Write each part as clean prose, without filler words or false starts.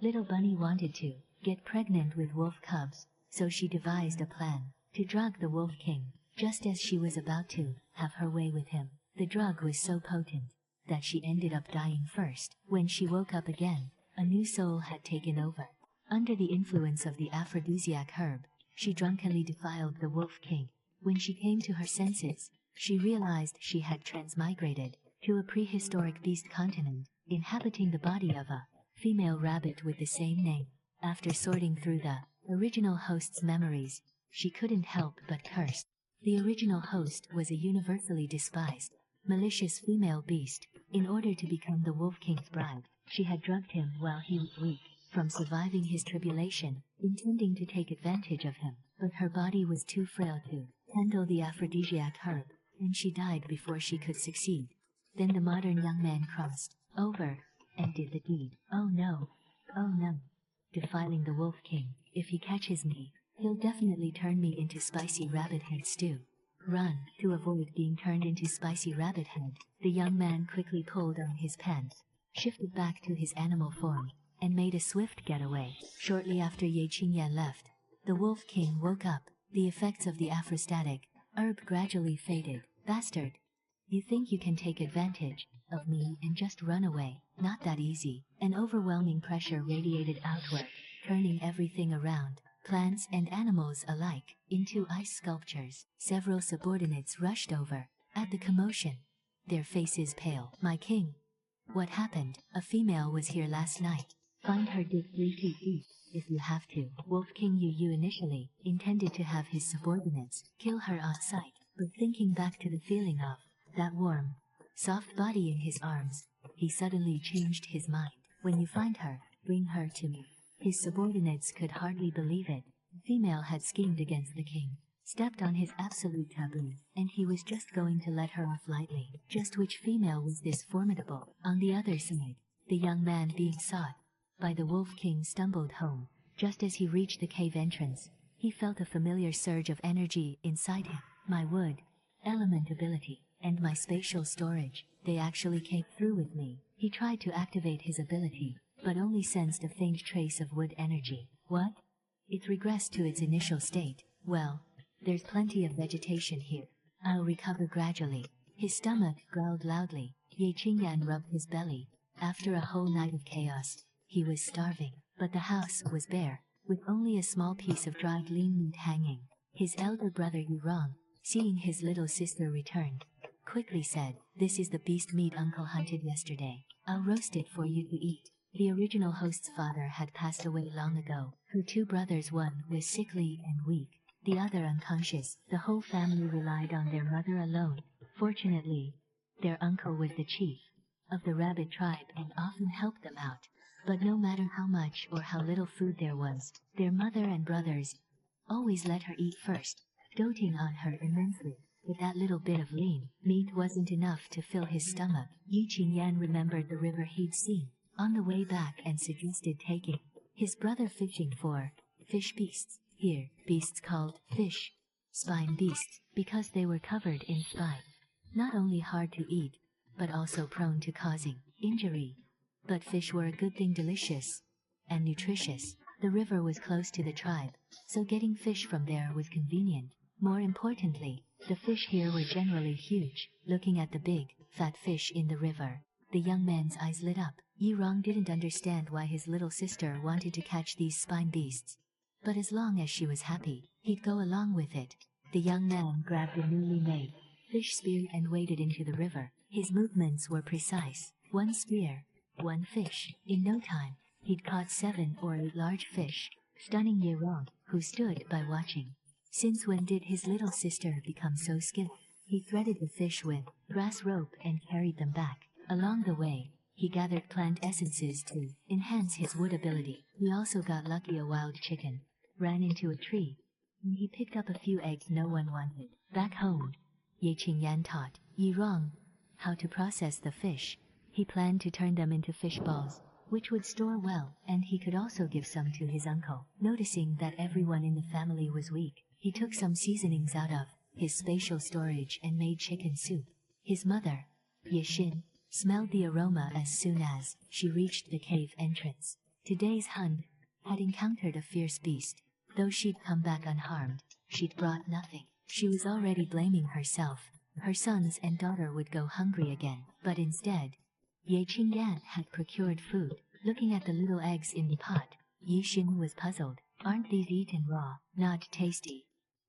Little Bunny wanted to get pregnant with wolf cubs, so she devised a plan to drug the Wolf King. Just as she was about to have her way with him, the drug was so potent that she ended up dying first. When she woke up again, a new soul had taken over. Under the influence of the aphrodisiac herb, she drunkenly defiled the Wolf King. When she came to her senses, she realized she had transmigrated to a prehistoric beast continent, inhabiting the body of a female rabbit with the same name. After sorting through the original host's memories, she couldn't help but curse. The original host was a universally despised, malicious female beast. In order to become the Wolf King's bride, she had drugged him while he was weak from surviving his tribulation, intending to take advantage of him. But her body was too frail to handle the aphrodisiac herb, and she died before she could succeed. Then the modern young man crossed over and did the deed. Oh no, defiling the Wolf King. If he catches me, he'll definitely turn me into spicy rabbit head stew. Run. To avoid being turned into spicy rabbit head, the young man quickly pulled on his pants, shifted back to his animal form, and made a swift getaway. Shortly after Qingyan left, the Wolf King woke up. The effects of the aphrostatic herb gradually faded. Bastard! You think you can take advantage of me and just run away? Not that easy. An overwhelming pressure radiated outward, turning everything around, plants and animals alike, into ice sculptures. Several subordinates rushed over at the commotion, their faces pale. My king! What happened? A female was here last night. Find her, dig 3 feet deep, if you have to. Wolf King Yu initially intended to have his subordinates kill her on sight, but thinking back to the feeling of that warm, soft body in his arms, he suddenly changed his mind. When you find her, bring her to me. His subordinates could hardly believe it. The female had schemed against the king, stepped on his absolute taboo, and he was just going to let her off lightly. Just which female was this formidable? On the other side, the young man being sought by the Wolf King stumbled home. Just as he reached the cave entrance, he felt a familiar surge of energy inside him. My wood element ability and my spatial storage, they actually came through with me. He tried to activate his ability, but only sensed a faint trace of wood energy. What? It regressed to its initial state. Well, there's plenty of vegetation here. I'll recover gradually. His stomach growled loudly. Qingyan rubbed his belly. After a whole night of chaos, he was starving, but the house was bare, with only a small piece of dried lean meat hanging. His elder brother Yurong, seeing his little sister return, quickly said, "This is the beast meat Uncle hunted yesterday. I'll roast it for you to eat." The original host's father had passed away long ago. Her 2 brothers, one was sickly and weak, the other unconscious. The whole family relied on their mother alone. Fortunately, their uncle was the chief of the rabbit tribe and often helped them out. But no matter how much or how little food there was, their mother and brothers always let her eat first, doting on her immensely. But that little bit of lean meat wasn't enough to fill his stomach. Qingyan remembered the river he'd seen on the way back and suggested taking his brother fishing for fish beasts. Here, beasts called fish spine beasts, because they were covered in spine. Not only hard to eat, but also prone to causing injury. But fish were a good thing, delicious and nutritious. The river was close to the tribe, so getting fish from there was convenient. More importantly, the fish here were generally huge. Looking at the big, fat fish in the river, the young man's eyes lit up. Yurong didn't understand why his little sister wanted to catch these spine beasts, but as long as she was happy, he'd go along with it. The young man grabbed a newly made fish spear and waded into the river. His movements were precise. 1 spear, 1 fish. In no time, he'd caught 7 or 8 large fish, stunning Yurong, who stood by watching. Since when did his little sister become so skilled? He threaded the fish with grass rope and carried them back. Along the way, he gathered plant essences to enhance his wood ability. He also got lucky. A wild chicken ran into a tree, and he picked up a few eggs no one wanted. Back home, Qingyan taught Yurong how to process the fish. He planned to turn them into fish balls, which would store well, and he could also give some to his uncle. Noticing that everyone in the family was weak, he took some seasonings out of his spatial storage and made chicken soup. His mother, Yishin, smelled the aroma as soon as she reached the cave entrance. Today's hunt had encountered a fierce beast. Though she'd come back unharmed, she'd brought nothing. She was already blaming herself. Her sons and daughter would go hungry again. But instead, Qingyan had procured food. Looking at the little eggs in the pot, Yixin was puzzled. Aren't these eaten raw? Not tasty.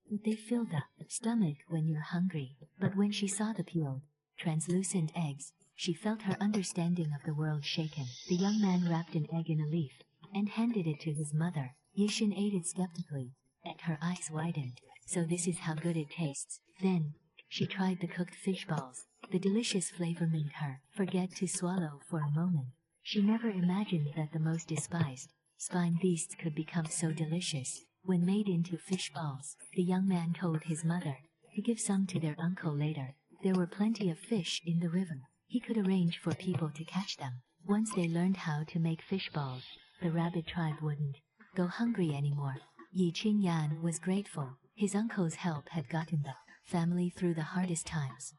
They fill the stomach when you're hungry. But when she saw the peeled, translucent eggs, she felt her understanding of the world shaken. The young man wrapped an egg in a leaf and handed it to his mother. Yixin ate it skeptically, and her eyes widened. So this is how good it tastes. Then, she tried the cooked fish balls. The delicious flavor made her forget to swallow for a moment. She never imagined that the most despised spine beasts could become so delicious. When made into fish balls, the young man told his mother to give some to their uncle later. There were plenty of fish in the river. He could arrange for people to catch them. Once they learned how to make fish balls, the rabbit tribe wouldn't go hungry anymore. Qingyan was grateful. His uncle's help had gotten the family through the hardest times.